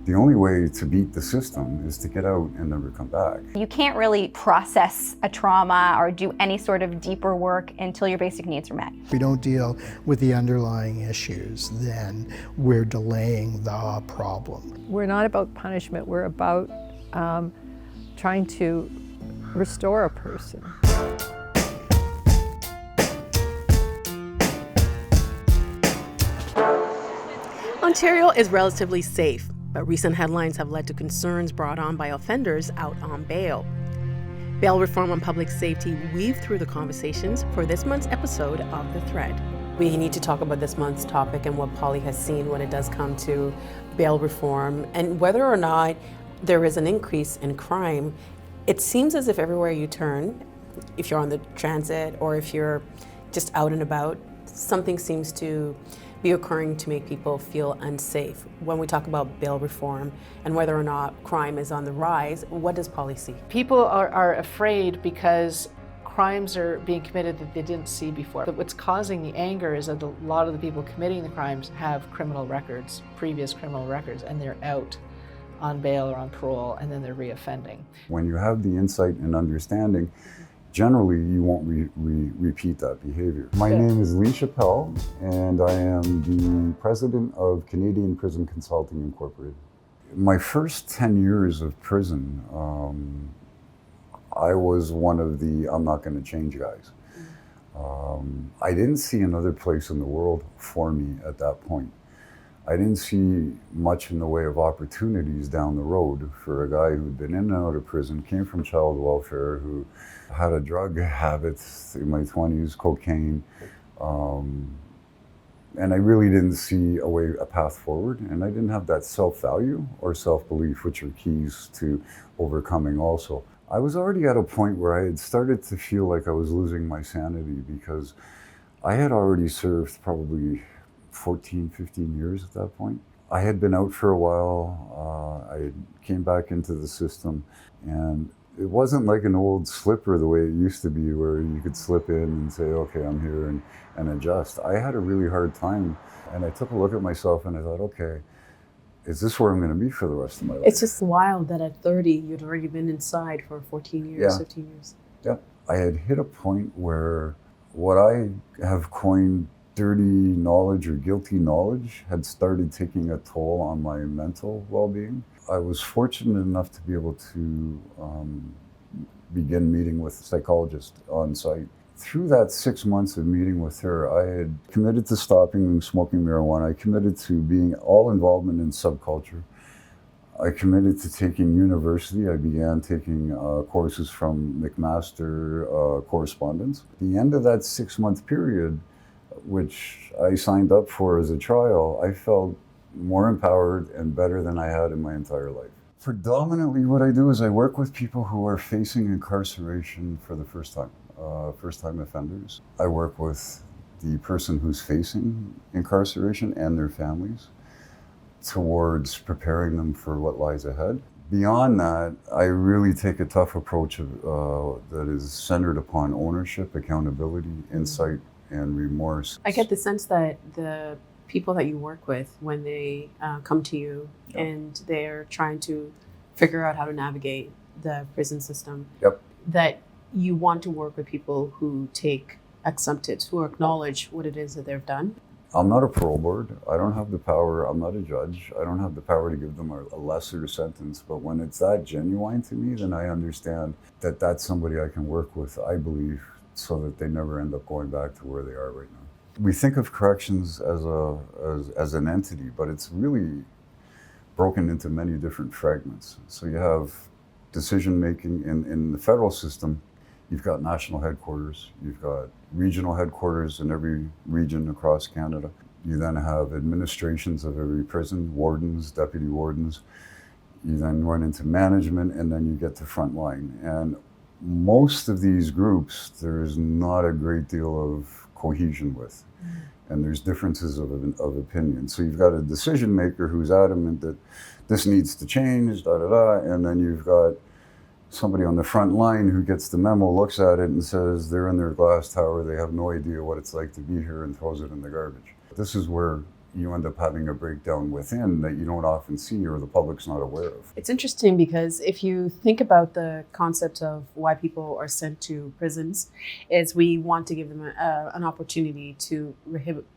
The only way to beat the system is to get out and never come back. You can't really process a trauma or do any sort of deeper work until your basic needs are met. If we don't deal with the underlying issues, then we're delaying the problem. We're not about punishment, we're about trying to restore a person. Ontario is relatively safe, but recent headlines have led to concerns brought on by offenders out on bail. Bail reform and public safety weave through the conversations for this month's episode of The Thread. We need to talk about this month's topic and what Polly has seen when it does come to bail reform and whether or not there is an increase in crime. It seems as if everywhere you turn, if you're on the transit or if you're just out and about, something seems to be occurring to make people feel unsafe. When we talk about bail reform and whether or not crime is on the rise, what does Polly see? People are afraid because crimes are being committed that they didn't see before. But what's causing the anger is that a lot of the people committing the crimes have criminal records, previous criminal records, and they're out on bail or on parole, and then they're reoffending. When you have the insight and understanding, generally you won't repeat that behavior. My name is Lee Chapelle, and I am the president of Canadian Prison Consulting Incorporated. My first 10 years of prison, I was one of the I'm not going to change guys. I didn't see another place in the world for me at that point. I didn't see much in the way of opportunities down the road for a guy who'd been in and out of prison, came from child welfare, who had a drug habit in my 20s, cocaine. And I really didn't see a path forward. And I didn't have that self-value or self-belief, which are keys to overcoming also. I was already at a point where I had started to feel like I was losing my sanity because I had already served probably 14, 15 years at that point. I had been out for a while. I came back into the system, and it wasn't like an old slipper the way it used to be where you could slip in and say, okay, I'm here and adjust. I had a really hard time, and I took a look at myself and I thought, okay, is this where I'm going to be for the rest of my life? It's just wild that at 30, you'd already been inside for 14 years, 15 years. Yeah. I had hit a point where what I have coined dirty knowledge or guilty knowledge had started taking a toll on my mental well-being. I was fortunate enough to be able to begin meeting with a psychologist on site. Through that 6 months of meeting with her, I had committed to stopping smoking marijuana. I committed to being all involvement in subculture. I committed to taking university. I began taking courses from McMaster correspondence. At the end of that 6-month period, which I signed up for as a trial, I felt more empowered and better than I had in my entire life. Predominantly what I do is I work with people who are facing incarceration for the first time offenders. I work with the person who's facing incarceration and their families towards preparing them for what lies ahead. Beyond that, I really take a tough approach that is centered upon ownership, accountability, insight, and remorse. I get the sense that the people that you work with, when they come to you and they're trying to figure out how to navigate the prison system, that you want to work with people who take acceptance, who acknowledge what it is that they've done. I'm not a parole board. I don't have the power. I'm not a judge. I don't have the power to give them a lesser sentence. But when it's that genuine to me, then I understand that that's somebody I can work with, I believe, so that they never end up going back to where they are right now. We think of corrections as an entity, but it's really broken into many different fragments. So you have decision-making in the federal system. You've got national headquarters, you've got regional headquarters in every region across Canada. You then have administrations of every prison, wardens, deputy wardens. You then run into management, and then you get to frontline. And most of these groups, there's not a great deal of cohesion with. And there's differences of opinion. So you've got a decision maker who's adamant that this needs to change, and then you've got somebody on the front line who gets the memo, looks at it and says they're in their glass tower, they have no idea what it's like to be here, and throws it in the garbage. This is where you end up having a breakdown within that you don't often see or the public's not aware of. It's interesting because if you think about the concept of why people are sent to prisons, is we want to give them an opportunity to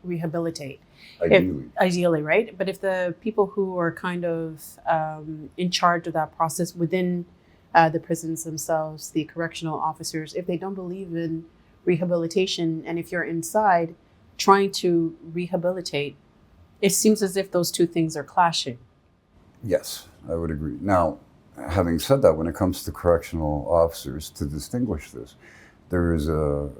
rehabilitate. Ideally, right? But if the people who are kind of in charge of that process within the prisons themselves, the correctional officers, if they don't believe in rehabilitation, and if you're inside trying to rehabilitate, it seems as if those two things are clashing. Yes, I would agree. Now, having said that, when it comes to correctional officers, to distinguish this, there is a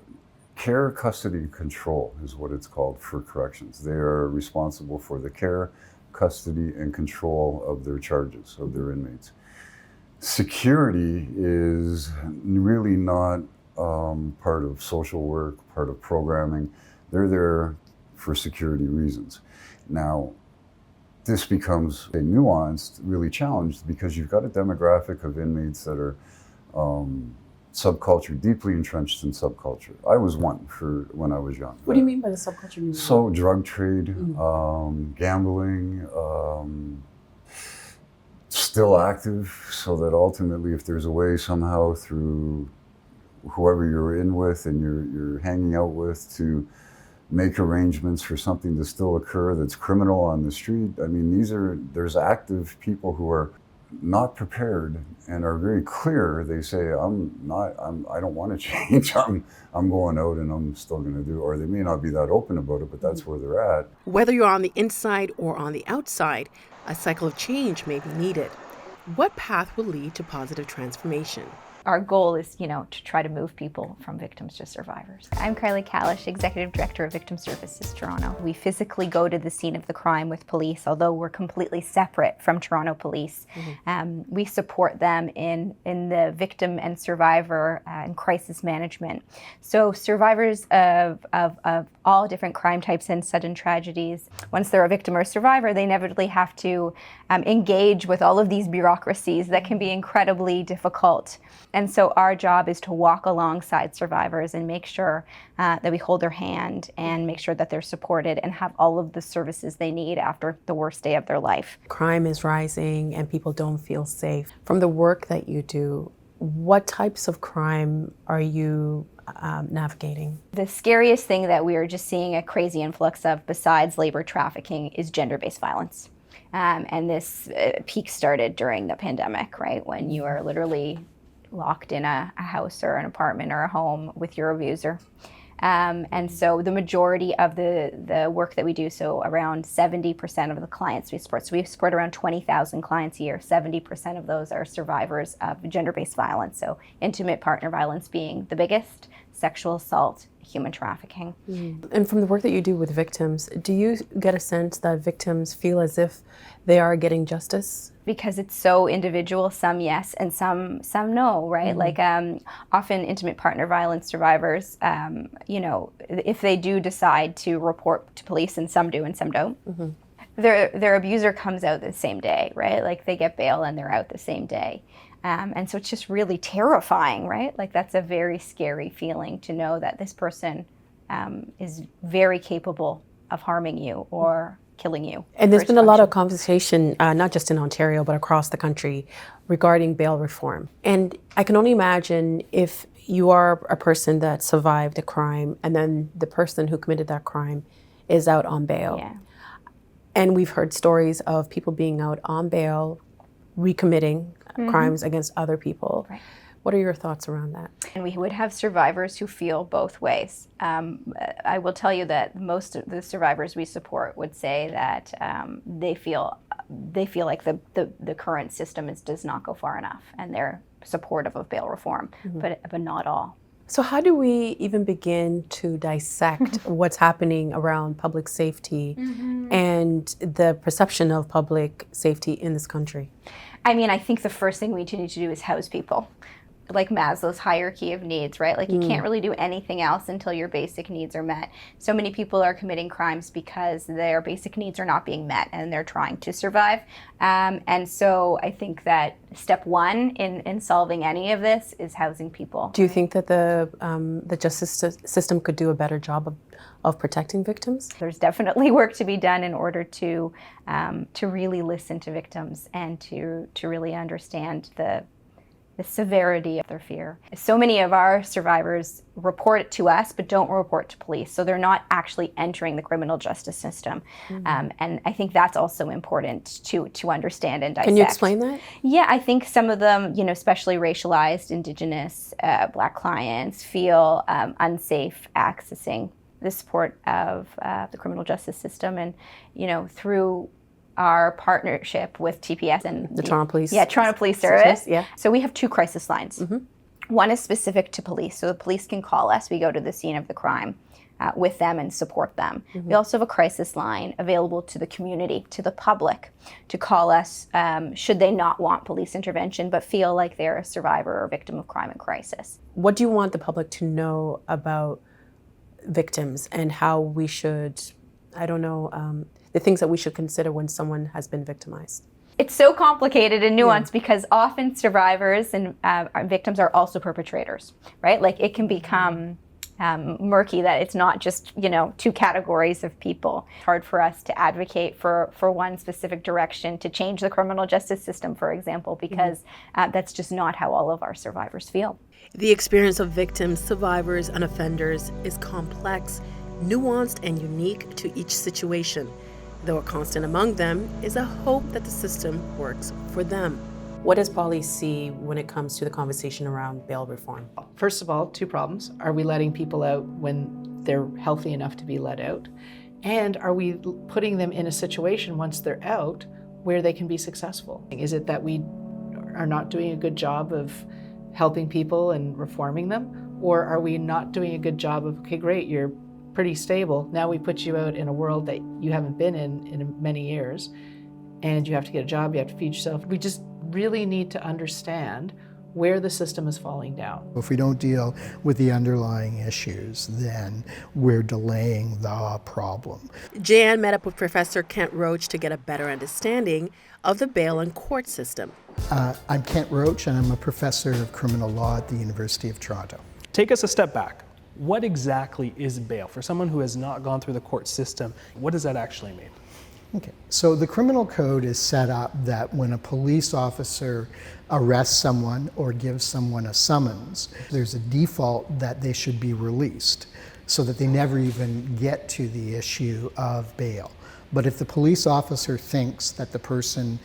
care, custody, control is what it's called for corrections. They are responsible for the care, custody, and control of their charges, of their inmates. Security is really not part of social work, part of programming. They're there for security reasons. Now, this becomes a nuanced, really challenged, because you've got a demographic of inmates that are subculture, deeply entrenched in subculture. I was one for when I was young. What do you mean by the subculture? So drug trade, gambling, still active, so that ultimately if there's a way somehow through whoever you're in with and you're hanging out with to make arrangements for something to still occur that's criminal on the street. I mean, there's active people who are not prepared and are very clear. They say, I don't want to change. I'm going out and I'm still going to do, or they may not be that open about it, but that's where they're at. Whether you're on the inside or on the outside, a cycle of change may be needed. What path will lead to positive transformation? Our goal is, to try to move people from victims to survivors. I'm Kylie Kalish, Executive Director of Victim Services Toronto. We physically go to the scene of the crime with police, although we're completely separate from Toronto Police. We support them in the victim and survivor and crisis management. So survivors of all different crime types and sudden tragedies, once they're a victim or survivor, they inevitably have to engage with all of these bureaucracies that can be incredibly difficult. And so our job is to walk alongside survivors and make sure that we hold their hand and make sure that they're supported and have all of the services they need after the worst day of their life. Crime is rising and people don't feel safe. From the work that you do, what types of crime are you navigating? The scariest thing that we are just seeing a crazy influx of besides labor trafficking is gender-based violence. And this peak started during the pandemic, right? When you are literally locked in a house or an apartment or a home with your abuser. And so the majority of the work that we do, so around 70% of the clients we support, so we support around 20,000 clients a year, 70% of those are survivors of gender-based violence, so intimate partner violence being the biggest, sexual assault, human trafficking. And from the work that you do with victims, do you get a sense that victims feel as if they are getting justice? Because it's so individual, some yes and some no, right? Like often intimate partner violence survivors, if they do decide to report to police, and some do and some don't, their abuser comes out the same day, right? Like they get bail and they're out the same day. And so it's just really terrifying, right? Like that's a very scary feeling to know that this person is very capable of harming you or killing you. And there's been a lot of conversation, not just in Ontario, but across the country regarding bail reform. And I can only imagine if you are a person that survived a crime and then the person who committed that crime is out on bail. Yeah. And we've heard stories of people being out on bail, recommitting crimes against other people. Right. What are your thoughts around that? And we would have survivors who feel both ways. I will tell you that most of the survivors we support would say that they feel like the current system does not go far enough, and they're supportive of bail reform, but not all. So how do we even begin to dissect what's happening around public safety and the perception of public safety in this country? I mean, I think the first thing we need to do is house people. like Maslow's hierarchy of needs, right? Like you can't really do anything else until your basic needs are met. So many people are committing crimes because their basic needs are not being met and they're trying to survive. And so I think that step one in solving any of this is housing people. Do you think that the justice system could do a better job of protecting victims? There's definitely work to be done in order to really listen to victims and to really understand the severity of their fear. So many of our survivors report it to us, but don't report to police. So they're not actually entering the criminal justice system. And I think that's also important to understand and dissect. Can you explain that? Yeah, I think some of them, especially racialized, Indigenous, Black clients feel unsafe accessing the support of the criminal justice system. And, through our partnership with TPS and the Toronto Police. Yeah, Toronto Police Service. Yeah. So we have 2 crisis lines. One is specific to police. So the police can call us. We go to the scene of the crime with them and support them. We also have a crisis line available to the community, to the public, to call us should they not want police intervention but feel like they're a survivor or victim of crime and crisis. What do you want the public to know about victims and how we should, the things that we should consider when someone has been victimized? It's so complicated and nuanced because often survivors and victims are also perpetrators, right? Like it can become murky that it's not just, 2 categories of people. It's hard for us to advocate for one specific direction to change the criminal justice system, for example, because that's just not how all of our survivors feel. The experience of victims, survivors, and offenders is complex, nuanced, and unique to each situation. Though a constant among them is a hope that the system works for them. What does Polly see when it comes to the conversation around bail reform? First of all, 2 problems. Are we letting people out when they're healthy enough to be let out? And are we putting them in a situation once they're out where they can be successful? Is it that we are not doing a good job of helping people and reforming them? Or are we not doing a good job of, okay, great, you're pretty stable. Now we put you out in a world that you haven't been in many years, and you have to get a job, you have to feed yourself. We just really need to understand where the system is falling down. If we don't deal with the underlying issues, then we're delaying the problem. Jan met up with Professor Kent Roach to get a better understanding of the bail and court system. I'm Kent Roach, and I'm a professor of criminal law at the University of Toronto. Take us a step back. What exactly is bail? For someone who has not gone through the court system, what does that actually mean? Okay, so the criminal code is set up that when a police officer arrests someone or gives someone a summons, there's a default that they should be released so that they never even get to the issue of bail. But if the police officer thinks that the person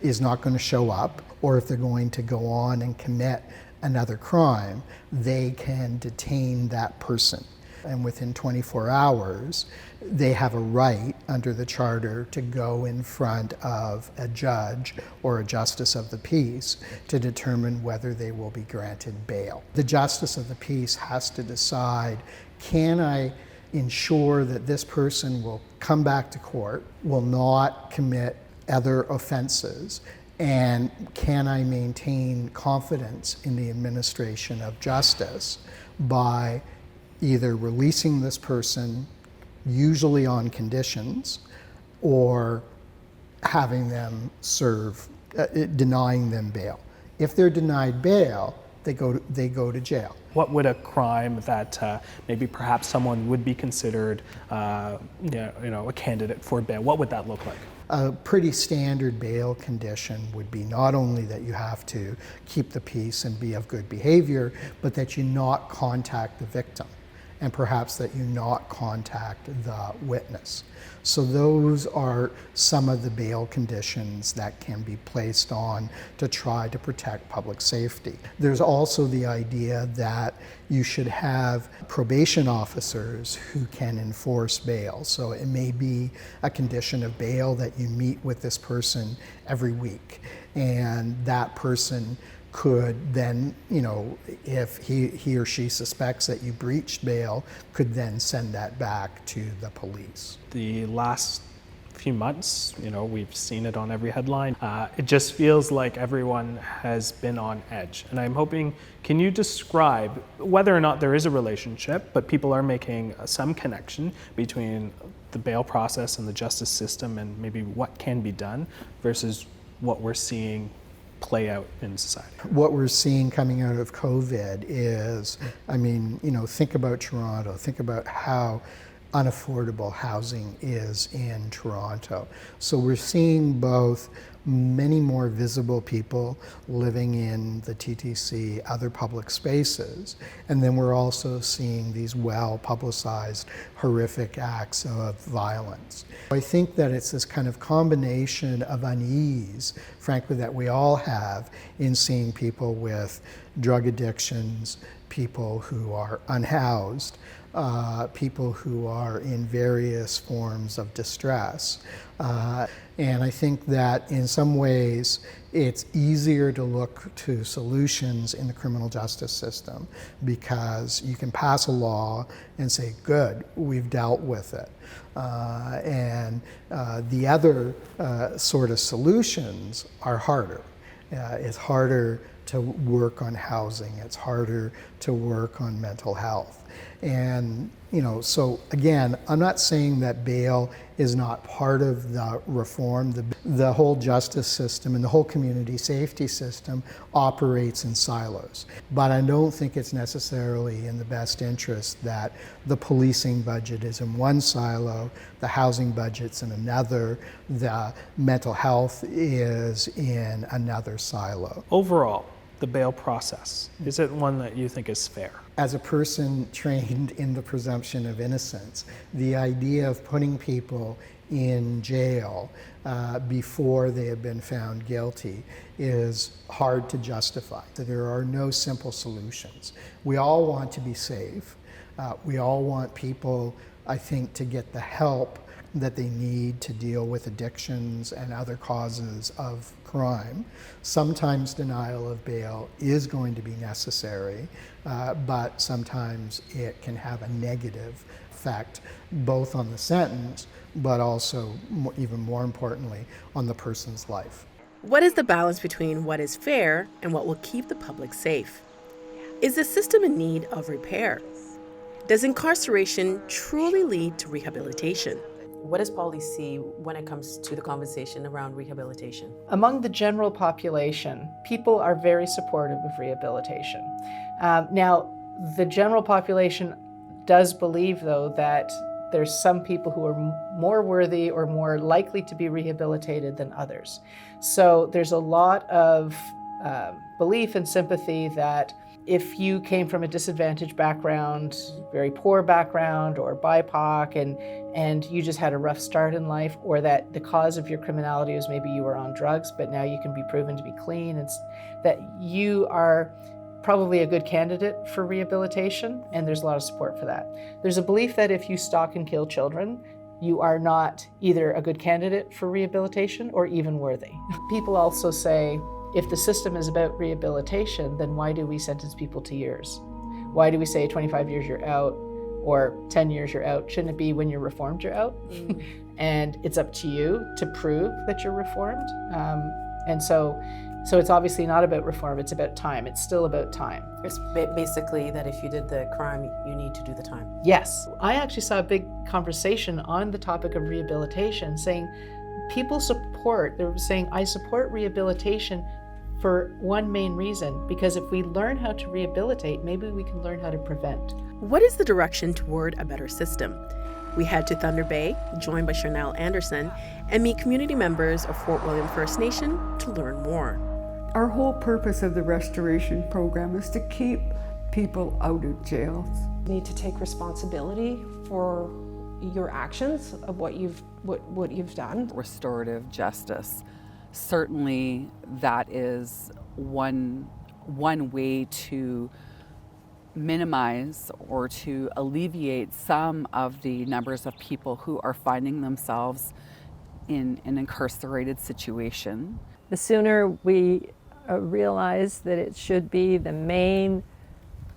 is not going to show up, or if they're going to go on and commit another crime, they can detain that person. And within 24 hours, they have a right under the charter to go in front of a judge or a justice of the peace to determine whether they will be granted bail. The justice of the peace has to decide, can I ensure that this person will come back to court, will not commit other offenses, and can I maintain confidence in the administration of justice by either releasing this person, usually on conditions, or having them serve, denying them bail. If they're denied bail, they go to jail. What would a crime that maybe perhaps someone would be considered a candidate for bail, what would that look like? A pretty standard bail condition would be not only that you have to keep the peace and be of good behavior, but that you not contact the victim, and perhaps that you not contact the witness. So those are some of the bail conditions that can be placed on to try to protect public safety. There's also the idea that you should have probation officers who can enforce bail. So it may be a condition of bail that you meet with this person every week, and that person could then, if he or she suspects that you breached bail, could then send that back to the police. The last few months. We've seen it on every headline. It just feels like everyone has been on edge. And I'm hoping, can you describe whether or not there is a relationship, but people are making some connection between the bail process and the justice system and maybe what can be done versus what we're seeing play out in society? What we're seeing coming out of COVID is, think about Toronto, think about how unaffordable housing is in Toronto. So we're seeing both many more visible people living in the TTC, other public spaces, and then we're also seeing these well-publicized horrific acts of violence. I think that it's this kind of combination of unease, frankly, that we all have in seeing people with drug addictions, people who are unhoused, people who are in various forms of distress. And I think that in some ways it's easier to look to solutions in the criminal justice system because you can pass a law and say, good, we've dealt with it. And the other sort of solutions are harder. It's harder to work on housing, it's harder to work on mental health. And so again, I'm not saying that bail is not part of the reform. The whole justice system and the whole community safety system operates in silos. But I don't think it's necessarily in the best interest that the policing budget is in one silo, the housing budget's in another, the mental health is in another silo. Overall, the bail process, is it one that you think is fair? As a person trained in the presumption of innocence, the idea of putting people in jail before they have been found guilty is hard to justify. There are no simple solutions. We all want to be safe. We all want people, I think, to get the help that they need to deal with addictions and other causes of crime. Sometimes denial of bail is going to be necessary, but sometimes it can have a negative effect both on the sentence, but also, even more importantly, on the person's life. What is the balance between what is fair and what will keep the public safe? Is the system in need of repair? Does incarceration truly lead to rehabilitation? What does Polly see when it comes to the conversation around rehabilitation? Among the general population, people are very supportive of rehabilitation. Now, the general population does believe, though, that there's some people who are more worthy or more likely to be rehabilitated than others. So there's a lot of belief and sympathy that if you came from a disadvantaged background, very poor background, or BIPOC, and you just had a rough start in life, or that the cause of your criminality was maybe you were on drugs, but now you can be proven to be clean, it's that you are probably a good candidate for rehabilitation, and there's a lot of support for that. There's a belief that if you stalk and kill children, you are not either a good candidate for rehabilitation or even worthy. People also say, if the system is about rehabilitation, then why do we sentence people to years? Why do we say 25 years you're out or 10 years you're out? Shouldn't it be when you're reformed you're out? And it's up to you to prove that you're reformed. And so it's obviously not about reform, it's about time. It's still about time. It's basically that if you did the crime, you need to do the time. Yes. I actually saw a big conversation on the topic of rehabilitation saying people support, they were saying, I support rehabilitation for one main reason, because if we learn how to rehabilitate, maybe we can learn how to prevent. What is the direction toward a better system? We head to Thundery Bay, joined by Chanel Anderson, and meet community members of Fort William First Nation to learn more. Our whole purpose of the restoration program is to keep people out of jails. You need to take responsibility for your actions of what you've done. Restorative justice. Certainly that is one way to minimize or to alleviate some of the numbers of people who are finding themselves in an incarcerated situation. The sooner we realize that it should be the main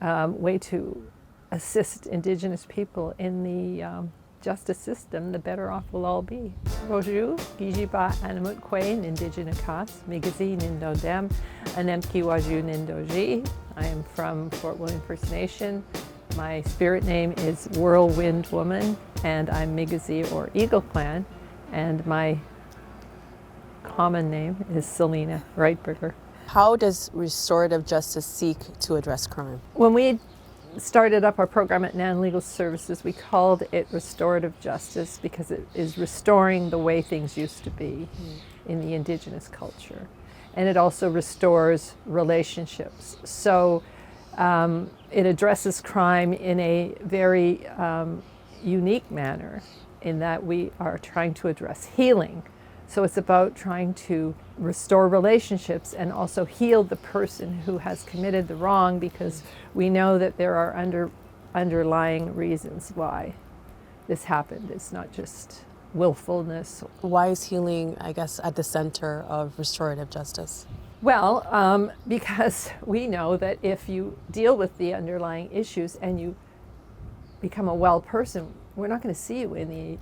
way to assist Indigenous people in the justice system, the better off we'll all be. Bonjour, Gijiba Anamut Kwe, Nindigena Kas, Migazi Nindodem, Nam Kiwanuka Nindoji. I am from Fort William First Nation. My spirit name is Whirlwind Woman, and I'm Migazi or Eagle Clan, and my common name is Selena Reitberger. How does restorative justice seek to address crime? When we started up our program at NAN Legal Services, we called it Restorative Justice because it is restoring the way things used to be in the Indigenous culture. And it also restores relationships. So it addresses crime in a very unique manner in that we are trying to address healing. So it's about trying to restore relationships and also heal the person who has committed the wrong, because we know that there are underlying reasons why this happened. It's not just willfulness. Why is healing, I guess, at the center of restorative justice? Well, because we know that if you deal with the underlying issues and you become a well person, we're not going to see you in the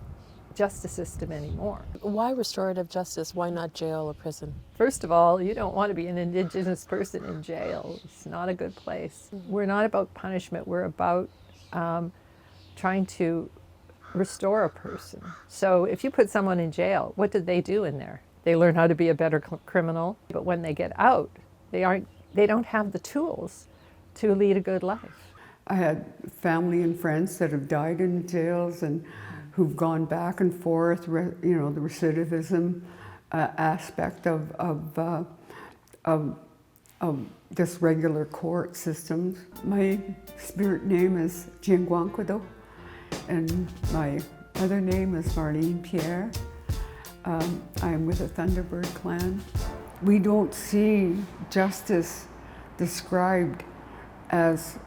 justice system anymore. Why restorative justice? Why not jail or prison? First of all, you don't want to be an Indigenous person in jail. It's not a good place. We're not about punishment. We're about trying to restore a person. So if you put someone in jail, what did they do in there? They learn how to be a better criminal, but when they get out, they don't have the tools to lead a good life. I had family and friends that have died in jails and who've gone back and forth, you know, the recidivism aspect of just regular court systems. My spirit name is Jianguanquado, and my other name is Marlene Pierre. I'm with the Thunderbird clan. We don't see justice described as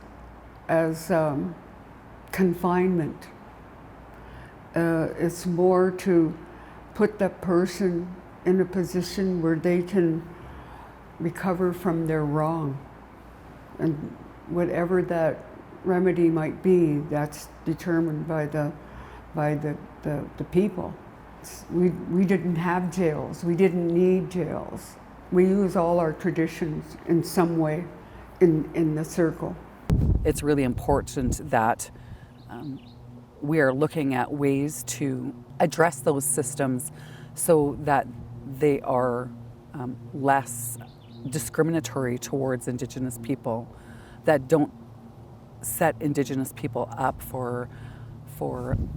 confinement. It's more to put that person in a position where they can recover from their wrong. And whatever that remedy might be, that's determined by the people. We didn't have jails. We didn't need jails. We use all our traditions in some way in the circle. It's really important that we are looking at ways to address those systems so that they are less discriminatory towards Indigenous people, that don't set Indigenous people up for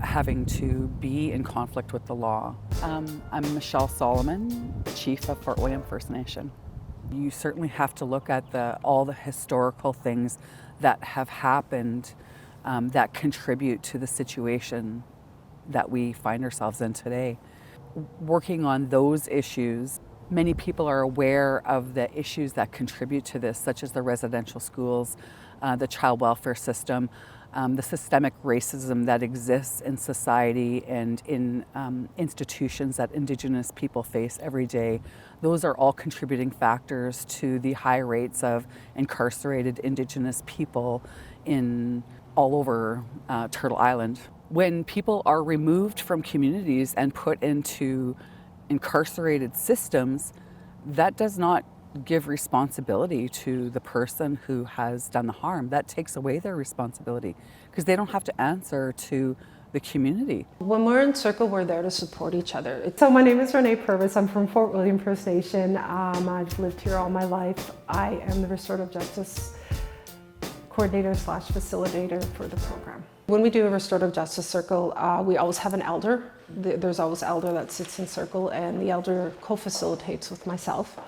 having to be in conflict with the law. I'm Michelle Solomon, Chief of Fort William First Nation. You certainly have to look at all the historical things that have happened that contribute to the situation that we find ourselves in today. Working on those issues, many people are aware of the issues that contribute to this, such as the residential schools, the child welfare system, the systemic racism that exists in society and in institutions that Indigenous people face every day. Those are all contributing factors to the high rates of incarcerated Indigenous people all over Turtle Island. When people are removed from communities and put into incarcerated systems, that does not give responsibility to the person who has done the harm. That takes away their responsibility because they don't have to answer to the community. When we're in circle, we're there to support each other. So my name is Renee Purvis. I'm from Fort William First Nation. I've lived here all my life. I am the Restorative Justice Coordinator / Facilitator for the program. When we do a Restorative Justice Circle, we always have an elder. There's always an elder that sits in circle, and the elder co-facilitates with myself.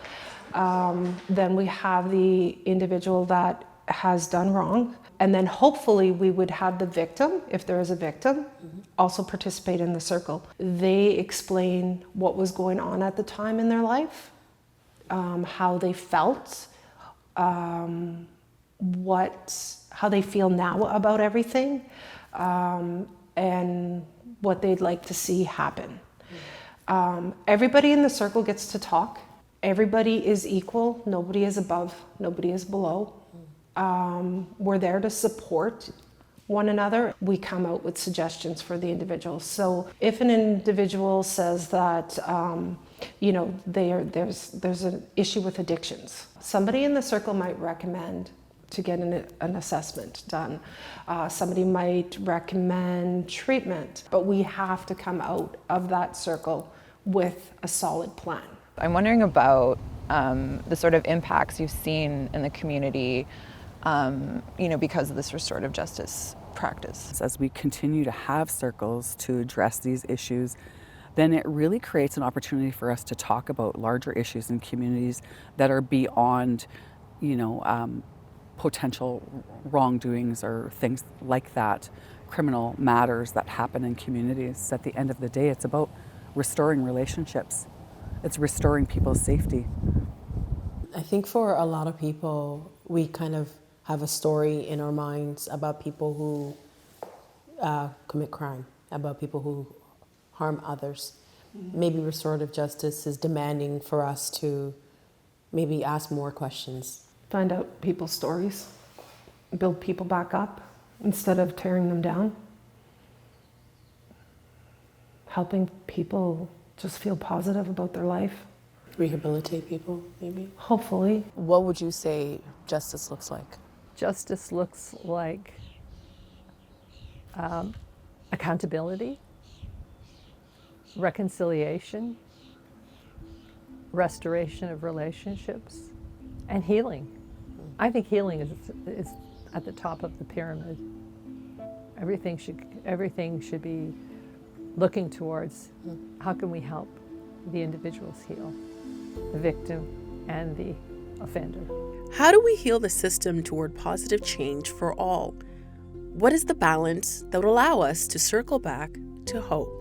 Then we have the individual that has done wrong, and then hopefully we would have the victim, if there is a victim, also participate in the circle. They explain what was going on at the time in their life, how they felt, how they feel now about everything, and what they'd like to see happen. Everybody in the circle gets to talk. Everybody is equal. Nobody is above, nobody is below. We're there to support one another. We come out with suggestions for the individuals. So if an individual says that, there's an issue with addictions, somebody in the circle might recommend to get an assessment done. Somebody might recommend treatment, but we have to come out of that circle with a solid plan. I'm wondering about the sort of impacts you've seen in the community, because of this restorative justice practice. As we continue to have circles to address these issues, then it really creates an opportunity for us to talk about larger issues in communities that are beyond, potential wrongdoings or things like that, criminal matters that happen in communities. At the end of the day, it's about restoring relationships. It's restoring people's safety. I think for a lot of people, we kind of have a story in our minds about people who commit crime, about people who harm others. Maybe restorative justice is demanding for us to maybe ask more questions. Find out people's stories, build people back up instead of tearing them down. Helping people just feel positive about their life. Rehabilitate people, maybe? Hopefully. What would you say justice looks like? Justice looks like accountability, reconciliation, restoration of relationships, and healing. I think healing is at the top of the pyramid. Everything should be looking towards how can we help the individuals heal, the victim and the offender. How do we heal the system toward positive change for all? What is the balance that would allow us to circle back to hope?